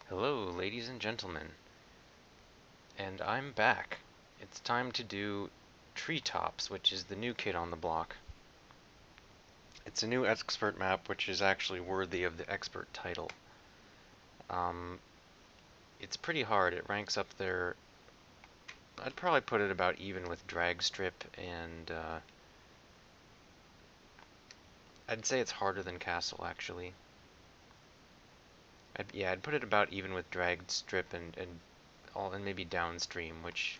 Hello, ladies and gentlemen, and I'm back. It's time to do Treetops, which is the new kid on the block. It's a new expert map, which is actually worthy of the expert title. Um, it's pretty hard. It ranks up there. I'd probably put it about even with Drag Strip, and I'd say it's harder than Castle, actually. I'd put it about even with Drag Strip and maybe Downstream, which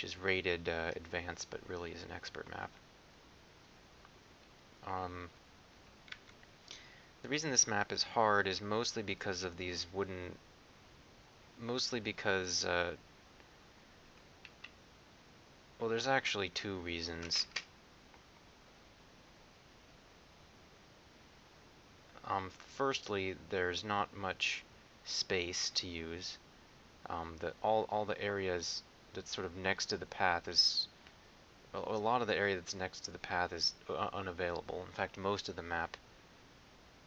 is rated advanced, but really is an expert map. The reason this map is hard is mostly because of these wooden... Mostly because, well, there's actually two reasons. Firstly, there's not much space to use. All the areas that's sort of next to the path is... A lot of the area that's next to the path is unavailable. In fact, most of the map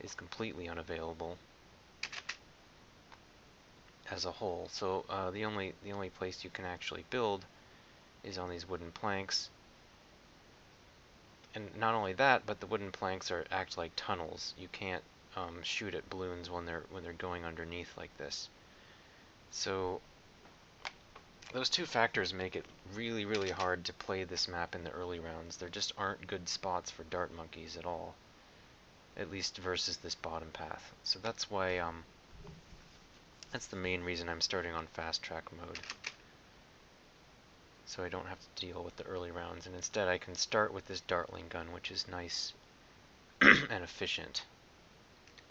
is completely unavailable as a whole. So the only place you can actually build is on these wooden planks. And not only that, but the wooden planks act like tunnels. You can't shoot at balloons when they're going underneath like this. So those two factors make it really, really hard to play this map in the early rounds. There just aren't good spots for dart monkeys at all, at least versus this bottom path. So that's why that's the main reason I'm starting on fast track mode. So I don't have to deal with the early rounds, and instead I can start with this dartling gun, which is nice and efficient,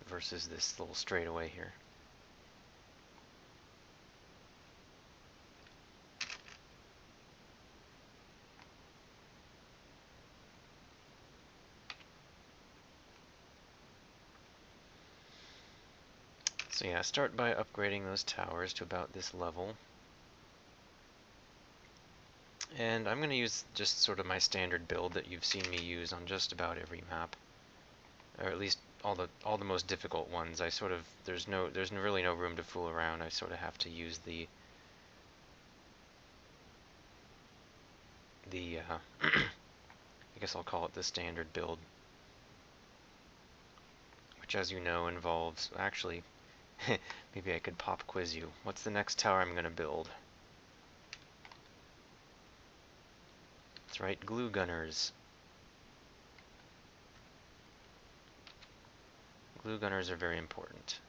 versus this little straightaway here. So yeah, start by upgrading those towers to about this level. And I'm going to use just sort of my standard build that you've seen me use on just about every map, or at least all the most difficult ones. There's really no room to fool around. I sort of have to use the I guess I'll call it the standard build, which, as you know, involves actually maybe I could pop quiz you. What's the next tower I'm going to build? That's right, glue gunners. Glue gunners are very important.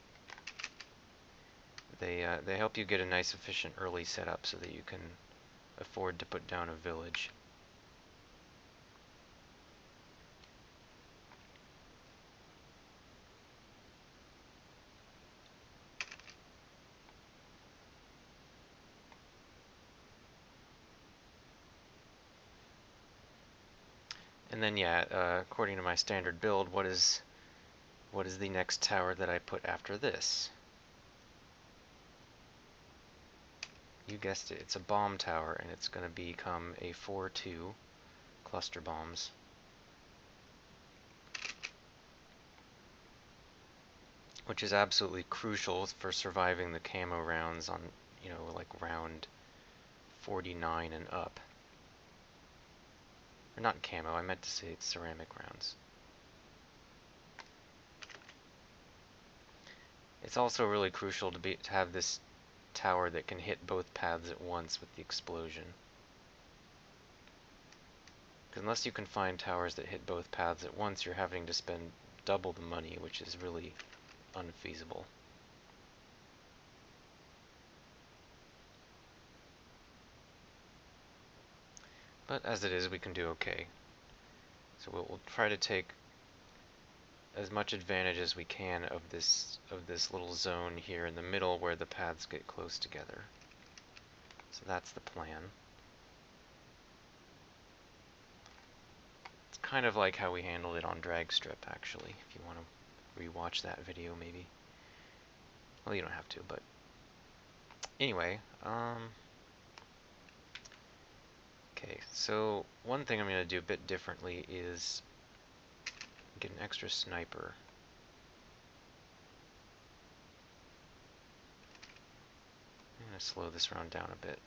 They help you get a nice efficient early setup so that you can afford to put down a village. And then yeah, according to my standard build, what is the next tower that I put after this? You guessed it, it's a bomb tower, and it's going to become a 4-2 cluster bombs. Which is absolutely crucial for surviving the camo rounds on, like round 49 and up. Or not camo, I meant to say it's ceramic rounds. It's also really crucial to have this tower that can hit both paths at once with the explosion. Because unless you can find towers that hit both paths at once, you're having to spend double the money, which is really unfeasible. But as it is, we can do okay. So we'll try to take as much advantage as we can of this little zone here in the middle where the paths get close together. So that's the plan. It's kind of like how we handled it on Drag Strip, actually, if you want to rewatch that video, maybe. Well, you don't have to, but anyway, okay, so one thing I'm going to do a bit differently is get an extra sniper. to slow this round down a bit,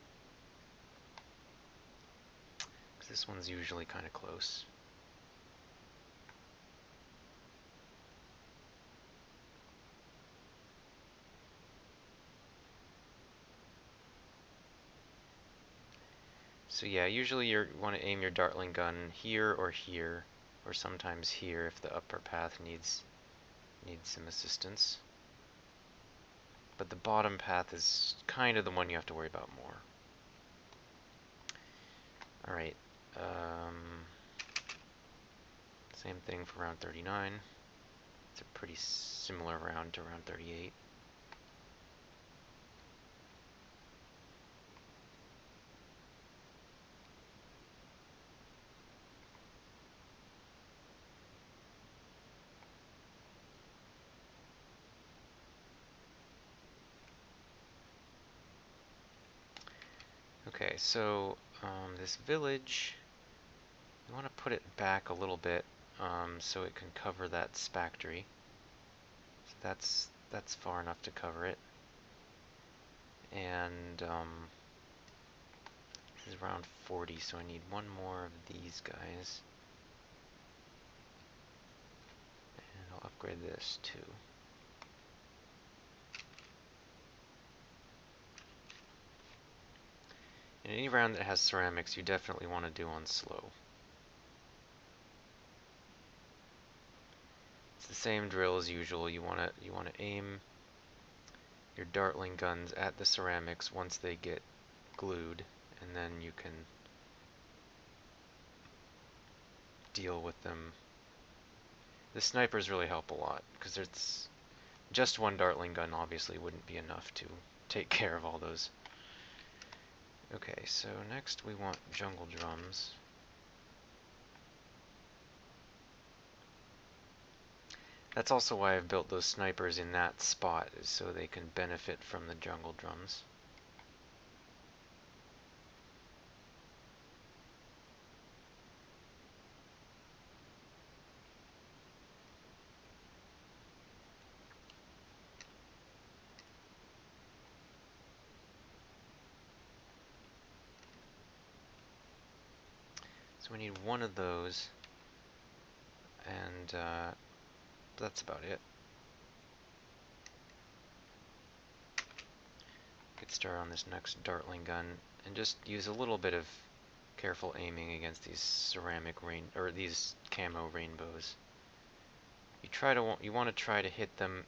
because this one's usually kind of close. So yeah, usually you want to aim your Dartling gun here, or sometimes here if the upper path needs some assistance. But the bottom path is kind of the one you have to worry about more. Alright, same thing for round 39. It's a pretty similar round to round 38. Okay, so this village, you want to put it back a little bit so it can cover that spactory. So that's far enough to cover it. And this is round 40, so I need one more of these guys. And I'll upgrade this too. In any round that has ceramics, you definitely want to do on slow. It's the same drill as usual. You want to aim your Dartling guns at the ceramics once they get glued, and then you can deal with them. The snipers really help a lot, because it's just one Dartling gun obviously wouldn't be enough to take care of all those. Okay, so next we want jungle drums. That's also why I've built those snipers in that spot, is so they can benefit from the jungle drums. So we need one of those, and that's about it. Get started on this next Dartling gun, and just use a little bit of careful aiming against these ceramic these camo rainbows. You want to try to hit them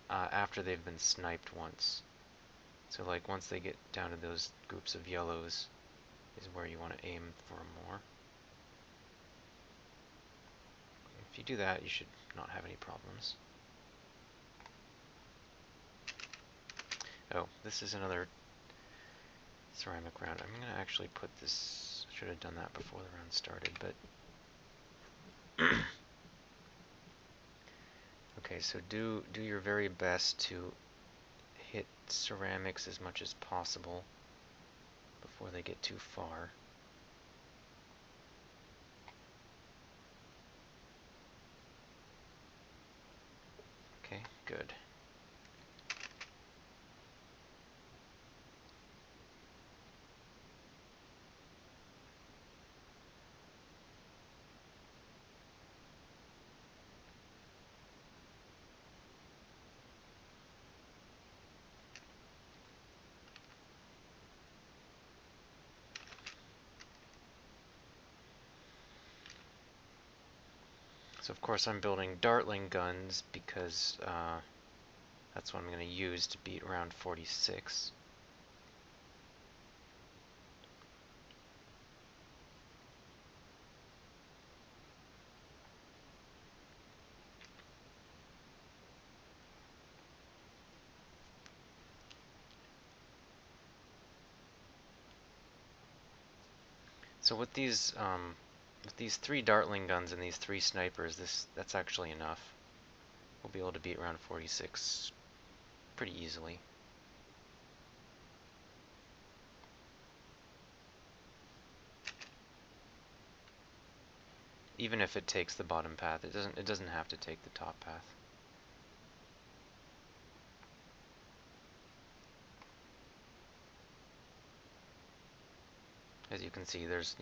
after they've been sniped once. So like once they get down to those groups of yellows is where you want to aim for more. If you do that, you should not have any problems. Oh, this is another ceramic round. I'm going to actually put this, I should have done that before the round started, but okay, so do your very best to hit ceramics as much as possible before they get too far. Okay, good. So of course I'm building Dartling guns because that's what I'm going to use to beat round 46. So with these 3 Dartling guns and these 3 snipers, that's actually enough. We'll be able to beat round 46 pretty easily. Even if it takes the bottom path, it doesn't have to take the top path. As you can see, there's,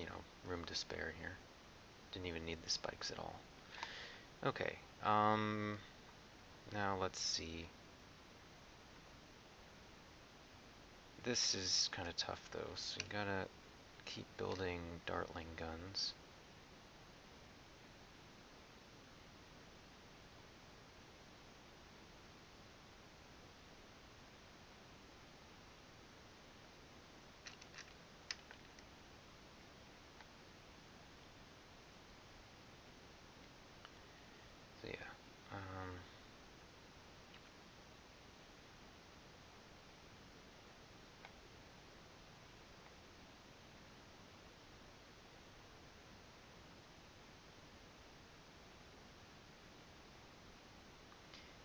room to spare here. Didn't even need the spikes at all. Okay, now let's see. This is kind of tough though, so you gotta keep building dartling guns. So yeah,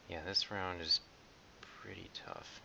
yeah, this round is pretty tough.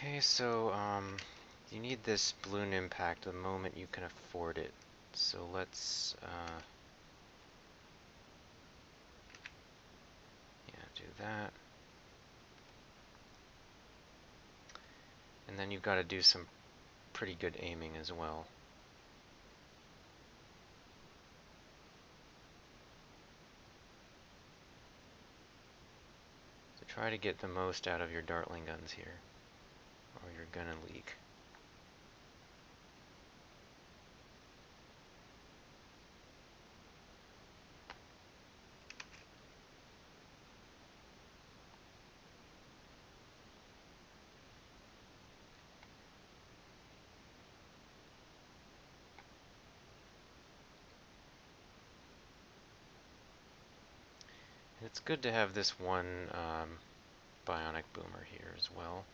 Okay, so you need this balloon impact the moment you can afford it. So let's yeah, do that. And then you've got to do some pretty good aiming as well. So try to get the most out of your dartling guns here, or you're gonna leak. It's good to have this one bionic boomer here as well.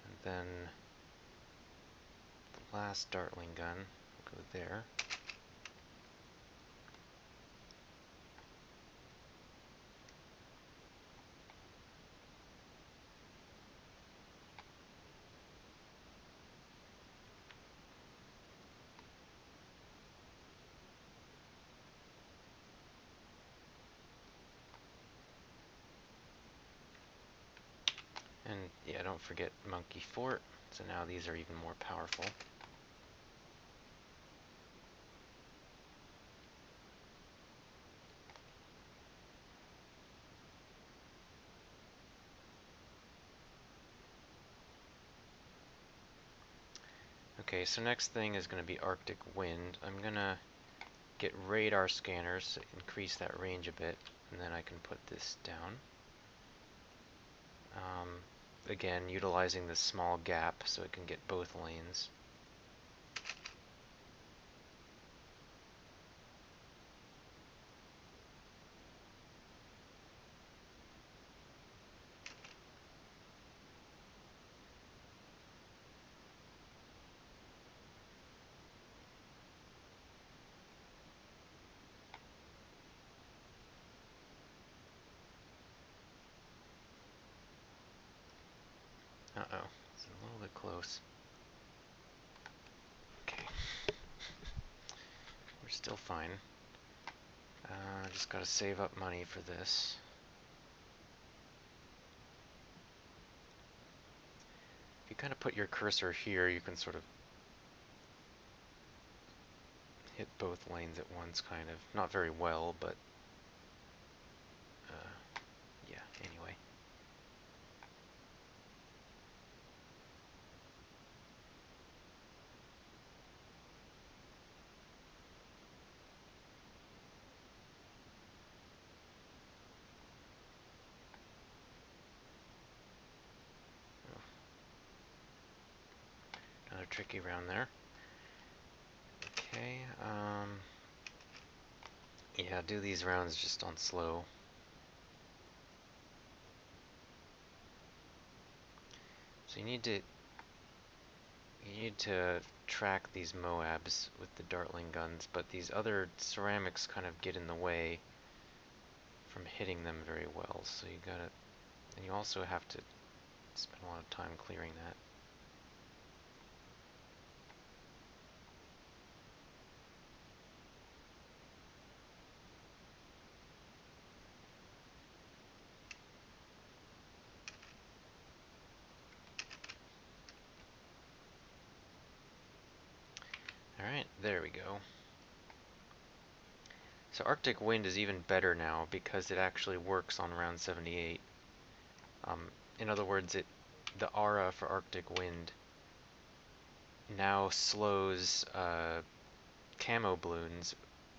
And then the last dartling gun will go there. And yeah, don't forget Monkey Fort. So now these are even more powerful. Okay, so next thing is going to be Arctic Wind. I'm going to get radar scanners to increase that range a bit, and then I can put this down. Again, utilizing this small gap so it can get both lanes. Uh-oh, it's a little bit close. Okay. We're still fine. Just gotta save up money for this. If you kind of put your cursor here, you can sort of hit both lanes at once, kind of. Not very well, but yeah, anyway. tricky around there. Okay, yeah, do these rounds just on slow. So you need to track these Moabs with the Dartling guns, but these other ceramics kind of get in the way from hitting them very well. So you gotta, and you also have to spend a lot of time clearing that. Alright, there we go. So Arctic Wind is even better now because it actually works on round 78. In other words, the aura for Arctic Wind now slows camo balloons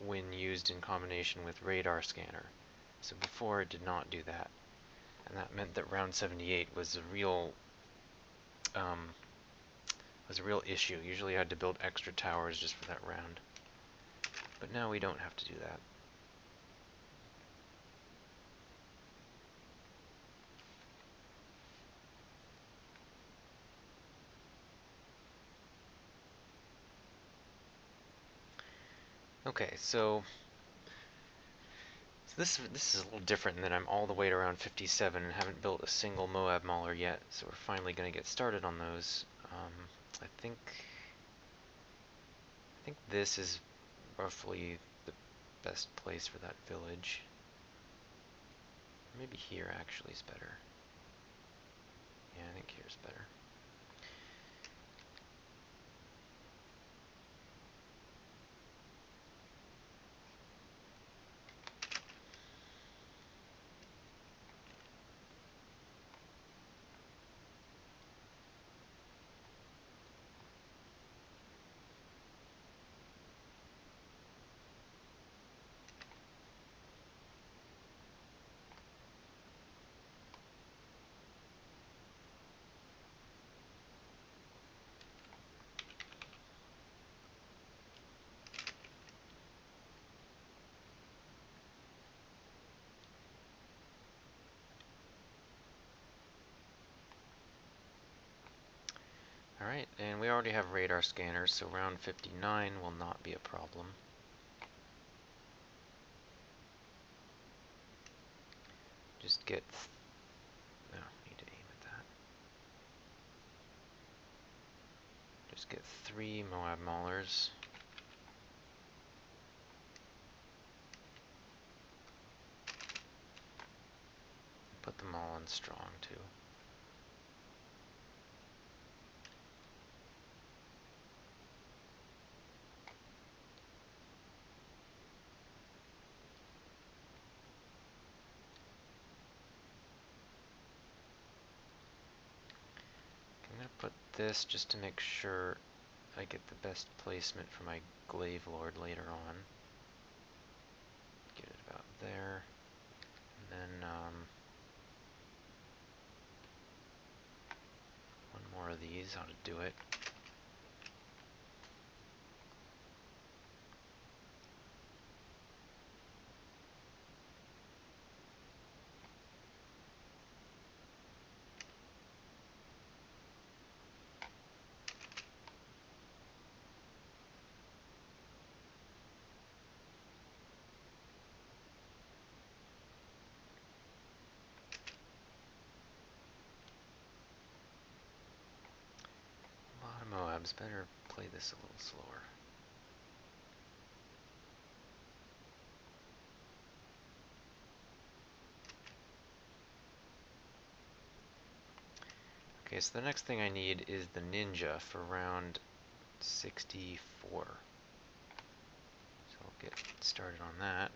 when used in combination with radar scanner. So before it did not do that. And that meant that round 78 was a real issue. Usually I had to build extra towers just for that round. But now we don't have to do that. Okay, so this is a little different in that I'm all the way to around 57 and haven't built a single Moab Mauler yet, so we're finally going to get started on those. I think this is roughly the best place for that village. Maybe here actually is better. Yeah, I think here's better. Alright, and we already have radar scanners, so round 59 will not be a problem. Just get... no, need to aim at that. Just get 3 Moab Maulers. Put them all on strong, too. I'm going to put this just to make sure I get the best placement for my Glaive Lord later on. Get it about there. And then, one more of these, how to do it. A lot of Moabs, better play this a little slower. Okay, so the next thing I need is the Ninja for round 64. So I'll get started on that.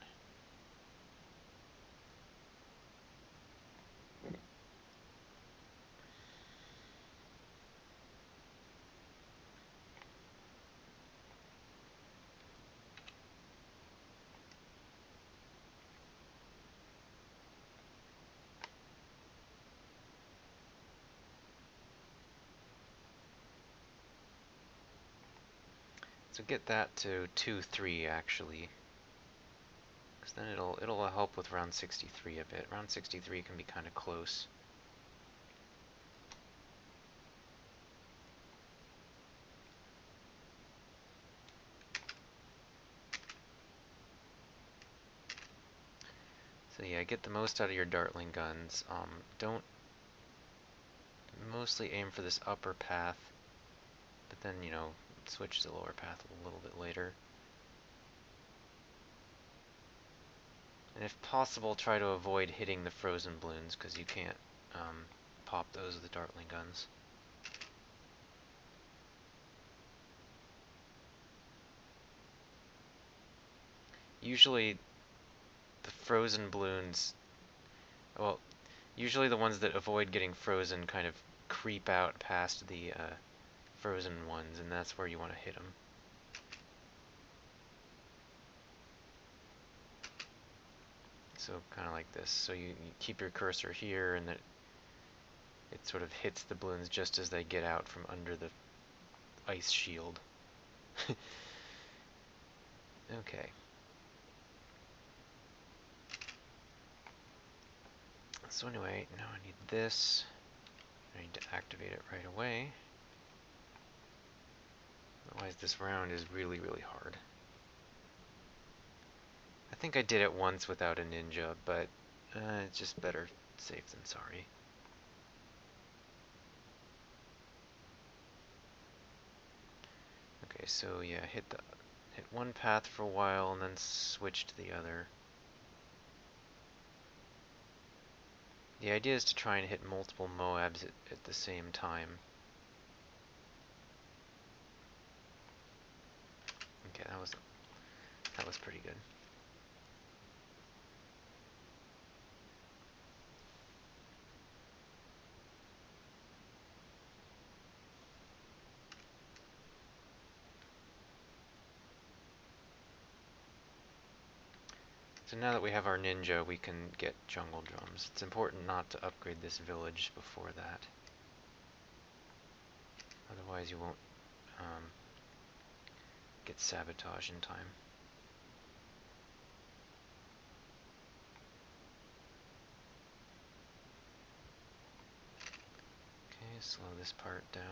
So get that to 2-3 actually, because then it'll help with round 63 a bit. Round 63 can be kind of close. So yeah, get the most out of your Dartling guns. Don't mostly aim for this upper path, but then, you know, switch to the lower path a little bit later. And if possible, try to avoid hitting the frozen balloons, because you can't pop those with the Dartling guns. Usually, the frozen balloons, well, usually the ones that avoid getting frozen kind of creep out past the frozen ones, and that's where you want to hit them. So kind of like this. So you keep your cursor here, and then it sort of hits the balloons just as they get out from under the ice shield. Okay. So anyway, now I need this. I need to activate it right away. Otherwise this round is really, really hard. I think I did it once without a ninja, but it's just better safe than sorry. Okay, so yeah, hit one path for a while and then switch to the other. The idea is to try and hit multiple Moabs at the same time. Okay, that was pretty good. So now that we have our ninja, we can get jungle drums. It's important not to upgrade this village before that. Otherwise you won't get sabotage in time. Okay, slow this part down.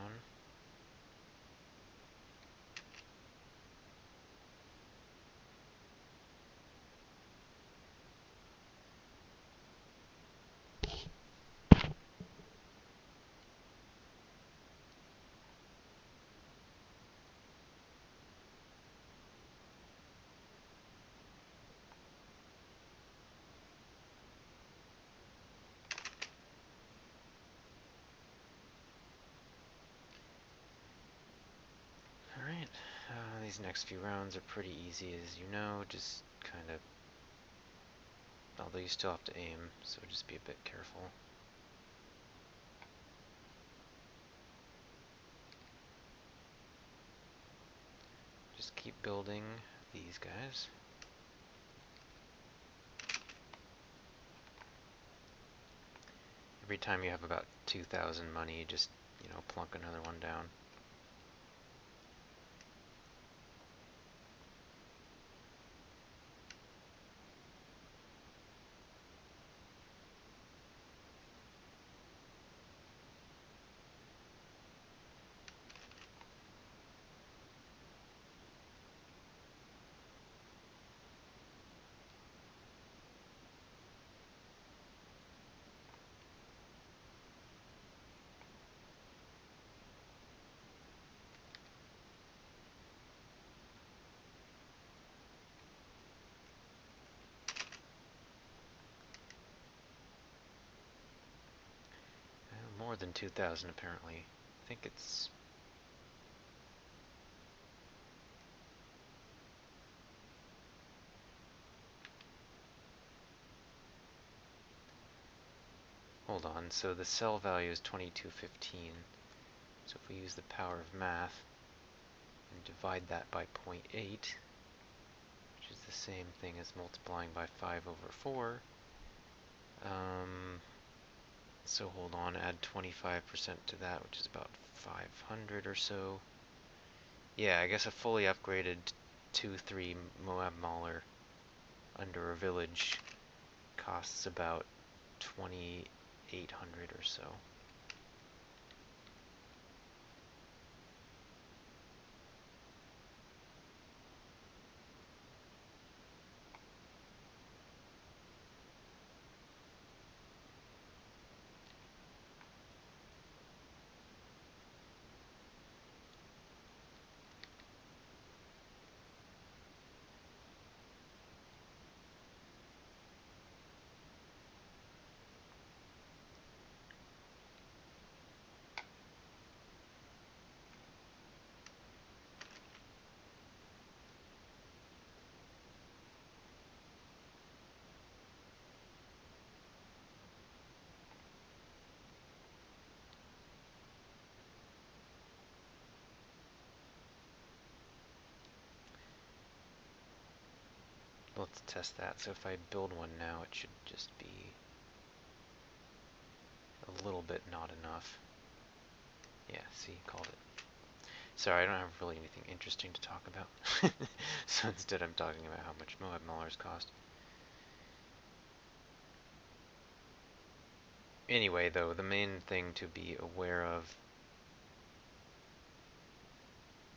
Alright, these next few rounds are pretty easy, as you know. Just kind of, although you still have to aim, so just be a bit careful. Just keep building these guys. Every time you have about 2,000 money, just, you know, plunk another one down. More than 2,000 apparently. I think it's... Hold on, so the cell value is 2215. So if we use the power of math and divide that by 0.8, which is the same thing as multiplying by 5 over 4, so hold on, add 25% to that, which is about 500 or so. Yeah, I guess a fully upgraded 2-3 Moab Mauler under a village costs about 2,800 or so. Let's test that. So if I build one now, it should just be a little bit not enough. Yeah, see, called it. Sorry, I don't have really anything interesting to talk about. So instead I'm talking about how much Moab Maulers cost. Anyway, though, the main thing to be aware of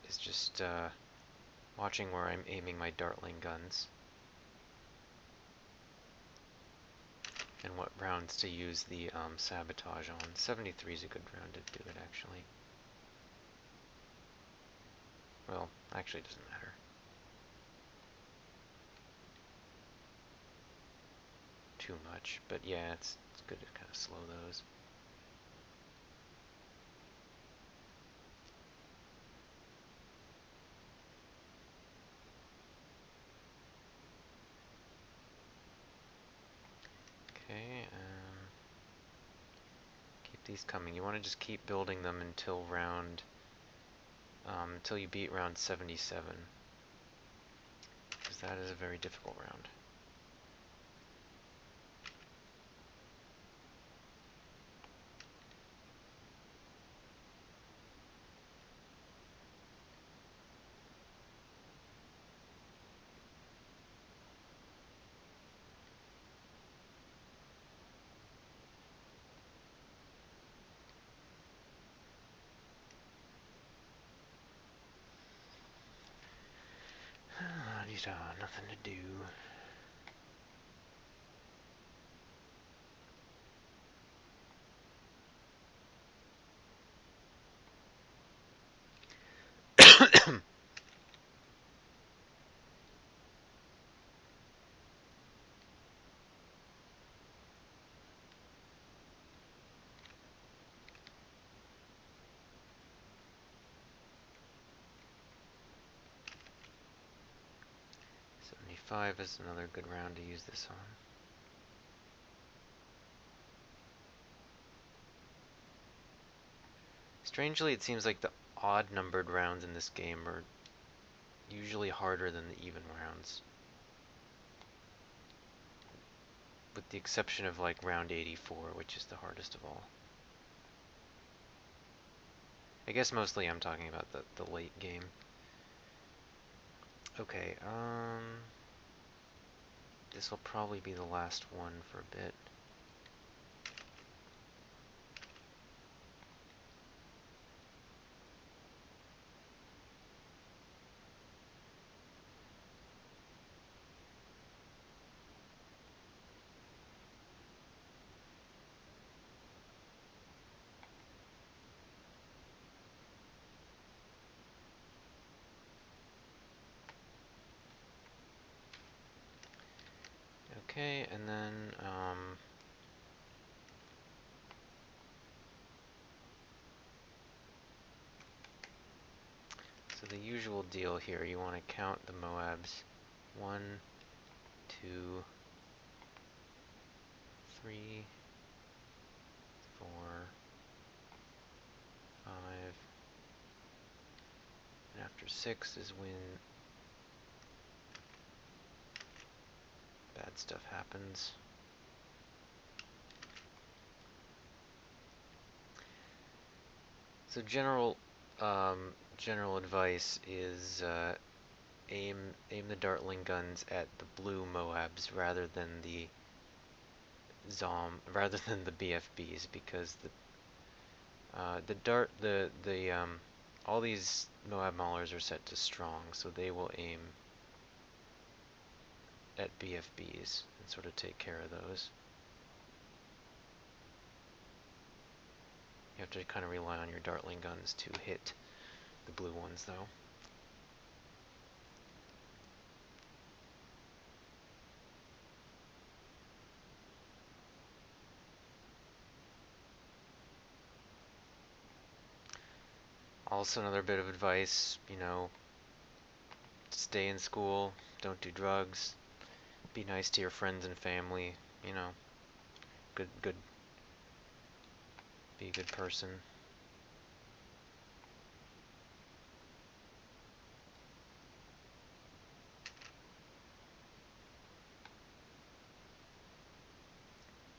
is just watching where I'm aiming my Dartling guns and what rounds to use the sabotage on. 73 is a good round to do it, actually. Well, actually it doesn't matter too much, but yeah, it's good to kind of slow those. Okay, keep these coming. You want to just keep building them until until you beat round 77, because that is a very difficult round. Nothing to do. Five is another good round to use this on. Strangely, it seems like the odd-numbered rounds in this game are usually harder than the even rounds. With the exception of like round 84, which is the hardest of all. I guess mostly I'm talking about the late game. Okay, this will probably be the last one for a bit. Okay, and then, so the usual deal here, you want to count the Moabs. 1, 2, 3, 4, 5, and after 6 is when bad stuff happens. So general general advice is aim the Dartling guns at the blue Moabs rather than the BFBs, because all these Moab Maulers are set to strong, so they will aim at BFBs and sort of take care of those. You have to kind of rely on your Dartling guns to hit the blue ones, though. Also, another bit of advice, stay in school, don't do drugs, be nice to your friends and family, good, be a good person.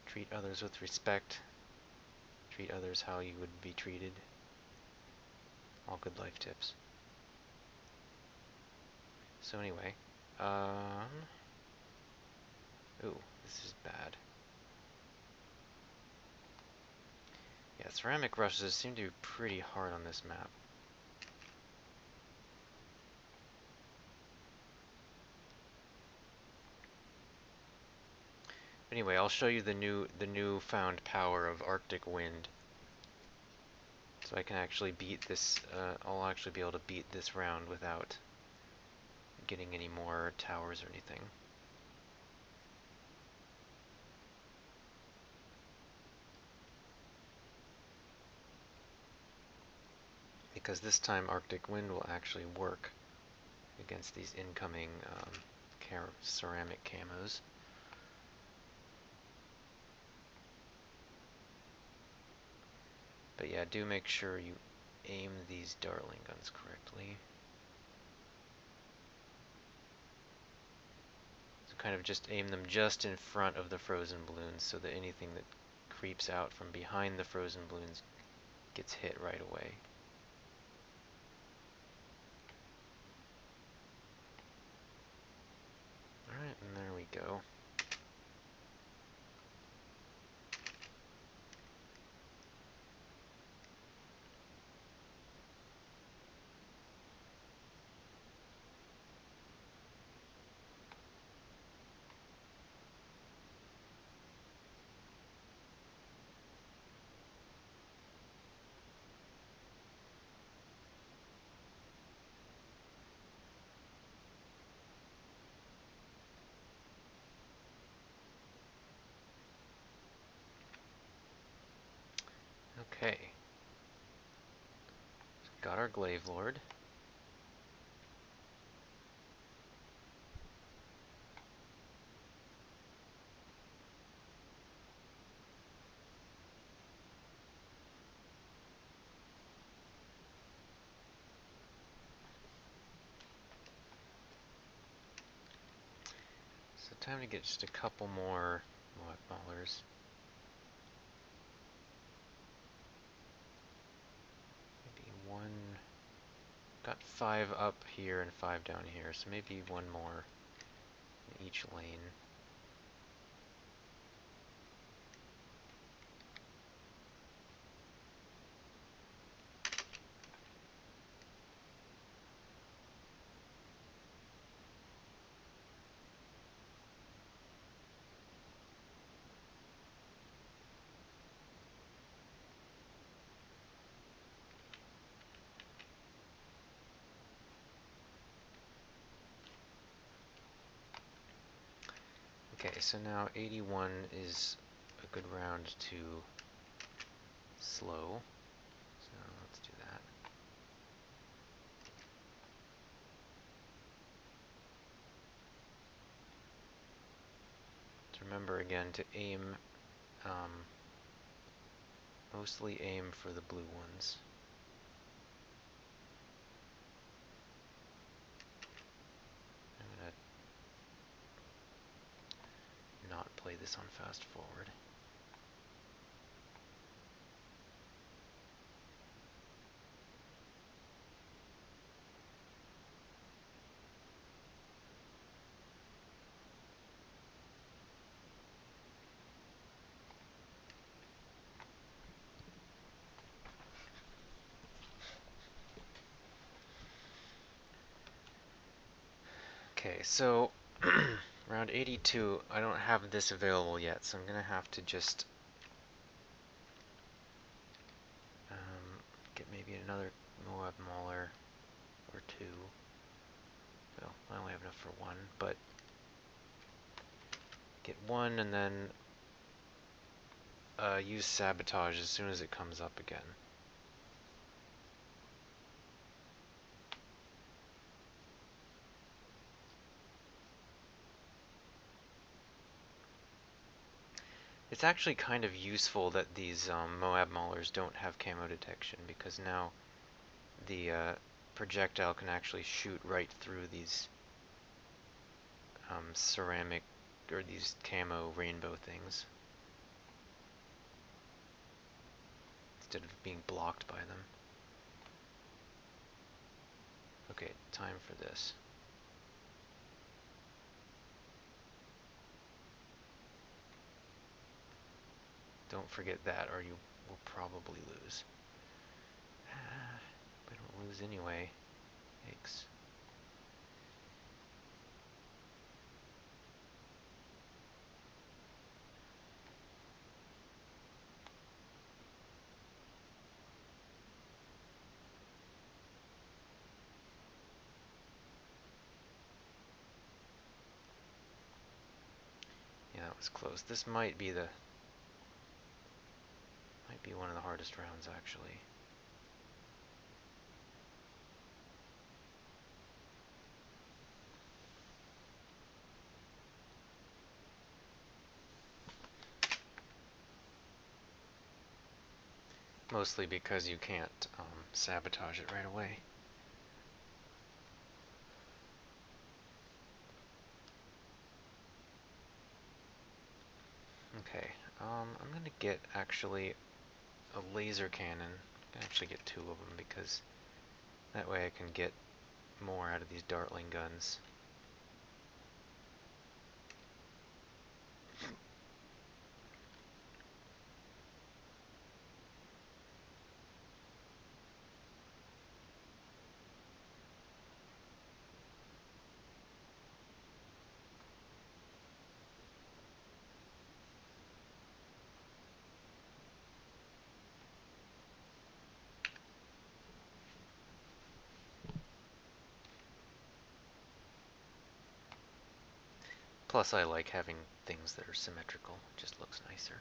Treat others with respect. Treat others how you would be treated. All good life tips. So anyway, ooh, this is bad. Yeah, ceramic rushes seem to be pretty hard on this map. Anyway, I'll show you the newfound power of Arctic wind. So I can actually beat this, I'll actually be able to beat this round without getting any more towers or anything. Because this time Arctic wind will actually work against these incoming ceramic camos. But yeah, do make sure you aim these Dartling guns correctly. So kind of just aim them just in front of the frozen balloons so that anything that creeps out from behind the frozen balloons gets hit right away. Alright, and there we go. Okay. Got our Glaive Lord. So time to get just a couple more Moab Maulers. Maybe one. Got 5 up here and 5 down here, so maybe one more in each lane. Okay, so now 81 is a good round to slow. So let's do that. To remember again to aim, mostly aim for the blue ones. I'm gonna not play this on fast forward. Okay, so round 82, I don't have this available yet, so I'm gonna have to just get maybe another Moab Mauler or two. Well, I only have enough for one, but get one and then use Sabotage as soon as it comes up again. It's actually kind of useful that these Moab Maulers don't have camo detection, because now the projectile can actually shoot right through these ceramic, or these camo rainbow things, instead of being blocked by them. Okay, time for this. Don't forget that, or you will probably lose. I don't lose anyway. Yikes. Yeah, that was close. This might be one of the hardest rounds, actually. Mostly because you can't sabotage it right away. Okay, I'm gonna get actually a laser cannon. I'm gonna actually get two of them, because that way I can get more out of these dartling guns. Plus, I like having things that are symmetrical. It just looks nicer.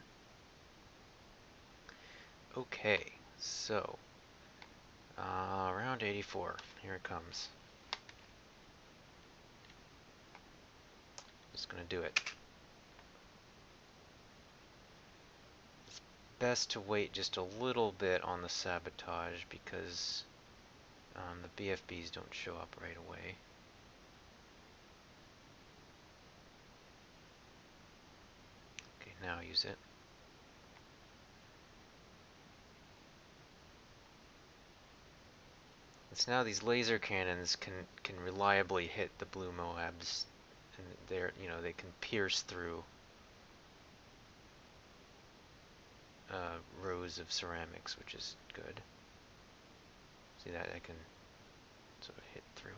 Okay, so round 84. Here it comes. Just gonna do it. It's best to wait just a little bit on the sabotage, because the BFBs don't show up right away. Okay, now use it. It's now these laser cannons can reliably hit the blue Moabs, and they can pierce through rows of ceramics, which is good. See that? I can sort of hit through.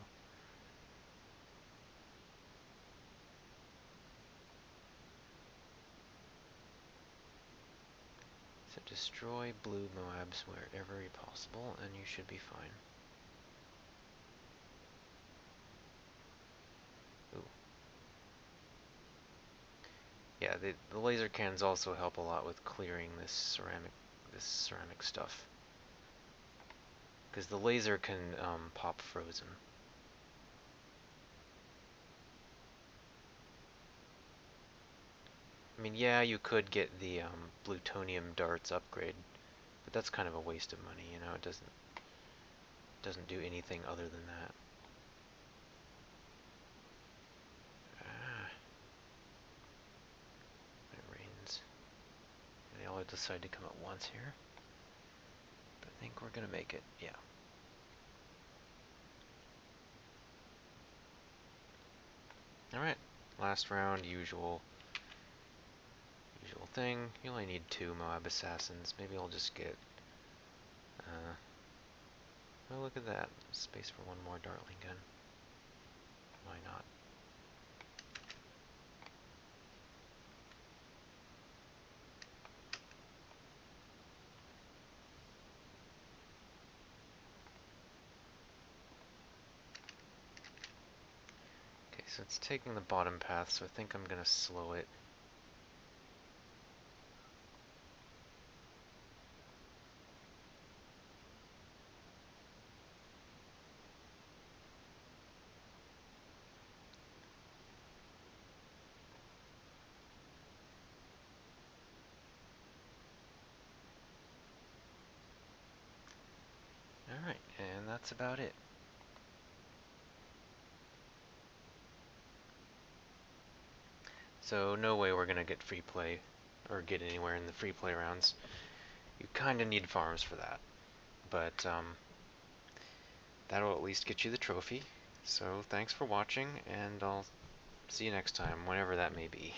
So destroy blue Moabs wherever possible, and you should be fine. Ooh. Yeah, the laser cannons also help a lot with clearing this ceramic stuff, because the laser can pop frozen. I mean, yeah, you could get the plutonium darts upgrade, but that's kind of a waste of money. It doesn't do anything other than that. It rains. They all decide to come at once here, but I think we're gonna make it. Yeah. All right. Last round, usual thing. You only need 2 Moab assassins. Maybe I'll just get. Oh, look at that. Space for one more Dartling gun. Why not? So it's taking the bottom path, so I think I'm going to slow it. Alright, and that's about it. So no way we're going to get free play, or get anywhere in the free play rounds. You kind of need farms for that. But that'll at least get you the trophy. So thanks for watching, and I'll see you next time, whenever that may be.